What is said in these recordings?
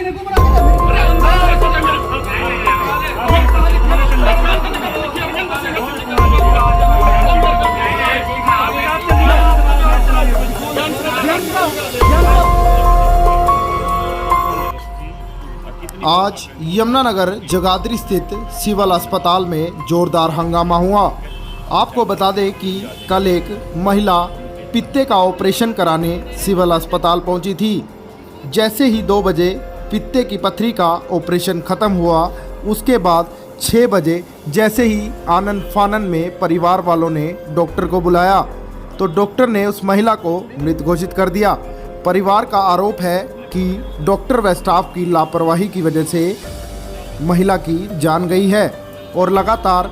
आज यमुनानगर जगाधरी स्थित सिविल अस्पताल में जोरदार हंगामा हुआ। आपको बता दें कि कल एक महिला पित्ते का ऑपरेशन कराने सिविल अस्पताल पहुंची थी। जैसे ही 2 बजे पित्ते की पथरी का ऑपरेशन ख़त्म हुआ, उसके बाद 6 बजे जैसे ही आनन फानन में परिवार वालों ने डॉक्टर को बुलाया तो डॉक्टर ने उस महिला को मृत घोषित कर दिया। परिवार का आरोप है कि डॉक्टर व स्टाफ की लापरवाही की वजह से महिला की जान गई है और लगातार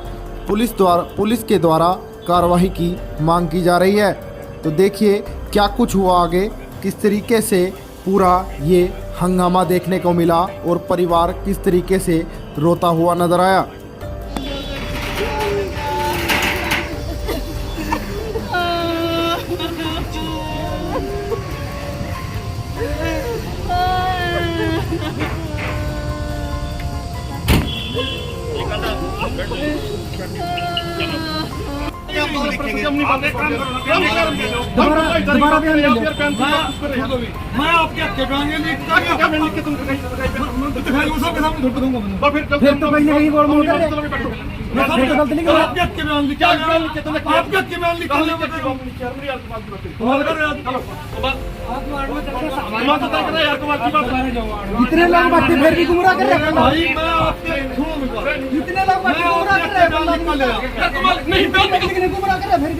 पुलिस के द्वारा कार्रवाई की मांग की जा रही है। तो देखिए क्या कुछ हुआ आगे, किस तरीके से पूरा ये हंगामा देखने को मिला और परिवार किस तरीके से रोता हुआ नजर आया। दोबारा बयान ले लो। मैं आपके हक के बयान लिख के तुमको दिखाई उसके सामने धुट दूंगा। फिर तो कहीं ना कहीं बोल मोड़ कर मैं सब तो गलत नहीं कर। आपके हक के बयान लिख, क्या बयान लिख के तुमने आपके हक के बयान लिख ले। इतने लोग बातें फिर भी गुमराह कर रहे हैं भाई। मैं आपके इतने लोग बातें गुमराह कर रहे हैं नहीं गुमराह कर रहे हैं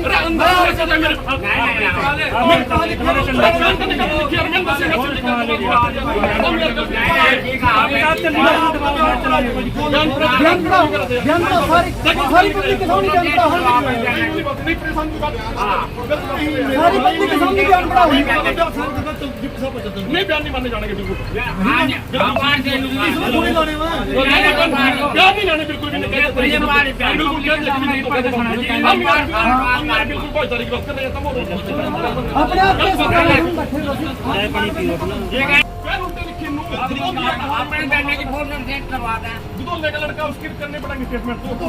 नहीं बयान नहीं मानने जाने के बिल्कुल बयान नहीं लाने बिल्कुल भी नहीं। लड़का उसकी करने पड़ेंगे स्टेटमेंट तो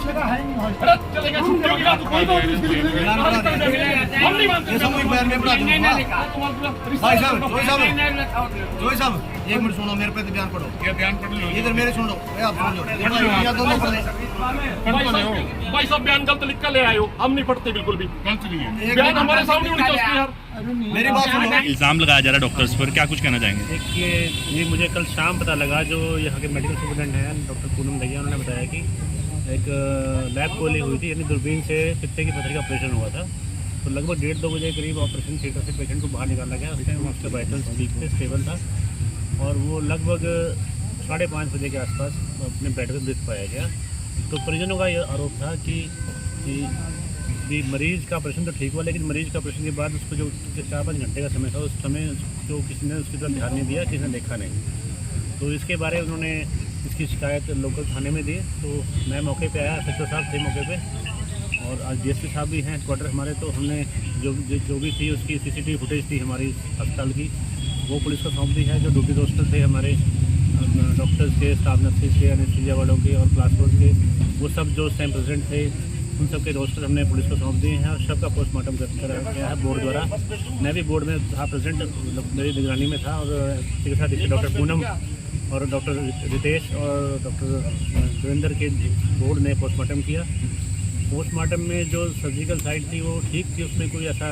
चलेगा जोई साहब 1 मिनट सुनो, मेरे पे तो बयान पढ़ो। ये बयान पढ़ लो, इधर मेरे सुन लो, आप सुन लो। भाई साहब बयान गलत लिख कर ले आए हो, हम नहीं पढ़ते बिल्कुल भी। गलत नहीं है बयान, हमारे सामने होनी चाहिए यार। मेरी बात सुनो। इल्जाम लगाया जा रहा है डॉक्टर्स पर, क्या कुछ कहना चाहेंगे? देखिए ये मुझे कल शाम पता लगा, जो यहाँ के मेडिकल सुपरडेंट हैं डॉक्टर पूनम दहिया, उन्होंने बताया कि एक लैब कोली हुई थी, यानी दूरबीन से पित्ते की पथरी का ऑपरेशन हुआ था। तो लगभग 1:30-2 बजे के करीब ऑपरेशन थिएटर से पेशेंट को बाहर निकाला गया। उस टाइम उसके वाइटल्स ठीक थे, स्टेबल था और वो लगभग 5:30 बजे के आसपास अपने बेड पर मृत पाया गया। तो परिजनों का यह आरोप था कि मरीज़ का ऑपरेशन तो ठीक हुआ, लेकिन मरीज़ का ऑपरेशन के बाद उसको जो 4-5 घंटे का समय था, उस समय जो किसी ने उसकी तरफ ध्यान नहीं दिया, किसी ने देखा नहीं। तो इसके बारे में उन्होंने इसकी शिकायत लोकल थाने में दी। तो मैं मौके पे आया, SHO साहब थे मौके पे और आज DSP साहब भी हैं क्वार्टर हमारे। तो हमने जो भी थी उसकी CCTV फुटेज थी हमारी अस्पताल की, वो पुलिस को सौंप दी है। जो ड्यूटी रोस्टर थे हमारे डॉक्टर्स के, स्टाफ नर्सेज के, एनेस्थीसिया वालों के और क्लास फोर्स के, वो सब जो उस टाइम प्रेजेंट थे, उन सब के रोस्टर हमने पुलिस को सौंप दिए हैं और सब का पोस्टमार्टम कराया गया है बोर्ड द्वारा। मैं भी बोर्ड में था प्रेजेंट, मेरी निगरानी में था और चिकित्सा अधीक्षक डॉक्टर पूनम और डॉक्टर रितेश और डॉक्टर सुरेंद्र के बोर्ड ने पोस्टमार्टम किया। पोस्टमार्टम में जो सर्जिकल साइड थी वो ठीक थी, उसमें कोई ऐसा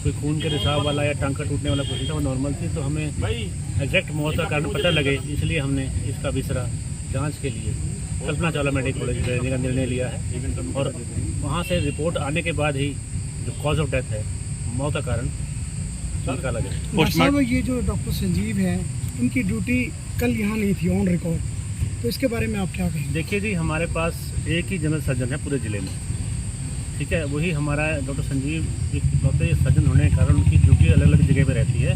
कोई खून के रिसाव वाला या टांका टूटने वाला कुछ नहीं था, वो नॉर्मल थी। तो हमें एग्जैक्ट मौत का कारण पता लगे, इसलिए हमने इसका विसरा जांच के लिए कल्पना चावला मेडिकल कॉलेज भेजने का निर्णय लिया है और वहाँ से रिपोर्ट आने के बाद ही जो कॉज ऑफ डेथ है, मौत का कारण निकाला गया। ये जो डॉक्टर संजीव हैं, उनकी ड्यूटी कल यहाँ नहीं थी ऑन रिकॉर्ड, तो इसके बारे में आप क्या कहेंगे? देखिए जी, हमारे पास एक ही जनरल सर्जन है पूरे ज़िले में, ठीक है, वही हमारा डॉक्टर संजीव इकलौते सर्जन होने के कारण उनकी ड्यूटी अलग अलग जगह पर रहती है।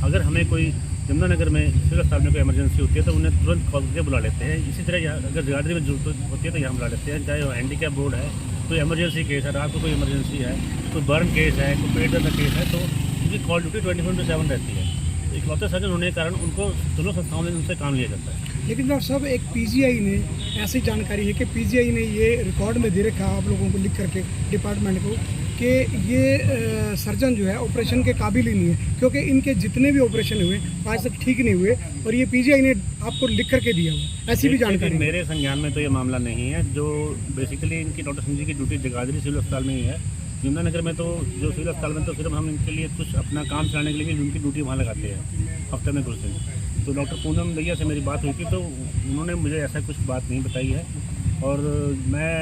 अगर हमें कोई यमुनानगर में सिविल अस्पताल में कोई इमरजेंसी होती है तो उन्हें तुरंत कॉल करके बुला लेते हैं। इसी तरह अगर जगाधरी में जरूरत होती है तो यहाँ बुला लेते हैं। चाहे वो हैंडीकैप बोर्ड है, कोई इमरजेंसी केस है, रात को कोई इमरजेंसी है, कोई बर्न केस है, कोई पेट दर्द केस है, तो उनकी कॉल ड्यूटी 24/7 रहती है। तो इकलौते सर्जन होने के कारण उनको दोनों संस्थाओं में उनसे काम लिया जाता है। लेकिन डॉक्टर साहब एक पीजीआई ने ऐसी जानकारी है कि पीजीआई ने ये रिकॉर्ड में दे रखा है आप लोगों को लिख करके डिपार्टमेंट को कि ये सर्जन जो है ऑपरेशन के काबिल ही नहीं है, क्योंकि इनके जितने भी ऑपरेशन हुए आज तक ठीक नहीं हुए और ये पीजीआई ने आपको लिख करके दिया हुआ, ऐसी भी जानकारी है। मेरे संज्ञान में तो ये मामला नहीं है। जो बेसिकली इनकी डॉक्टर संजय की ड्यूटी जगाधरी सिविल अस्पताल में ही है। यमुनानगर में तो जो सिविल अस्पताल में तो सिर्फ हम इनके लिए कुछ अपना काम चलाने के लिए उनकी ड्यूटी वहाँ लगाते हैं हफ्ते में कुछ दिन। तो डॉक्टर पूनम दैया से मेरी बात हुई थी तो उन्होंने मुझे ऐसा कुछ बात नहीं बताई है। और मैं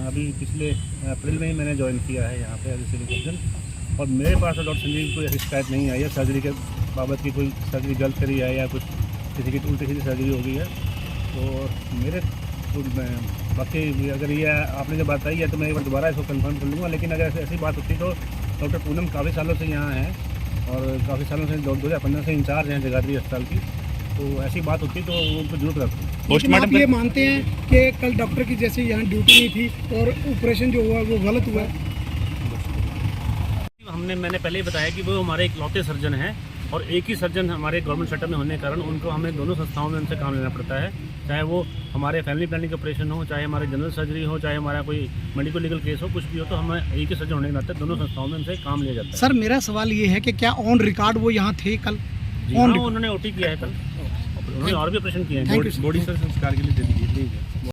अभी पिछले अप्रैल में ही मैंने ज्वाइन किया है यहाँ पे एज ए सिविल सर्जन, और मेरे पास डॉक्टर संजय की कोई ऐसी शिकायत नहीं आई है सर्जरी के बाबत की, कोई सर्जरी गलत करी है या कुछ किसी की उल्टी सीधी सर्जरी हो गई है। तो मेरे तो बाकी अगर ये आपने जो बताई है तो मैं एक बार दोबारा इसको कंफर्म कर लूँगा। लेकिन अगर ऐसी बात होती तो डॉक्टर पूनम काफ़ी सालों से यहाँ हैं और काफ़ी सालों से 2015 से इंचार्ज हैं जगाधरी अस्पताल की, तो ऐसी बात होती तो वो उनको जरूर रखते। लेकिन आप ये मानते हैं कि कल डॉक्टर की जैसे यहाँ ड्यूटी नहीं थी और ऑपरेशन जो हुआ वो गलत हुआ? मैंने पहले ही बताया कि वो हमारे इकलौते सर्जन हैं और एक ही सर्जन हमारे गवर्नमेंट सेटअप में होने के कारण उनको हमें दोनों संस्थाओं में उनसे काम लेना पड़ता है, चाहे वो हमारे फैमिली प्लानिंग ऑपरेशन हो, चाहे हमारे जनरल सर्जरी हो, चाहे हमारा कोई मेडिकल लीगल केस हो, कुछ भी हो, तो हमें एक ही सर्जन होने के नाते दोनों संस्थाओं में उनसे काम लिया जाता है। सर मेरा सवाल ये है कि क्या ऑन रिकॉर्ड वो यहाँ थे कल? जी हाँ, उन्होंने ओटी किया है कल, उन्होंने और भी ऑपरेशन किए हैं। Thank you. बॉडी संस्कार के लिए दे दीजिए।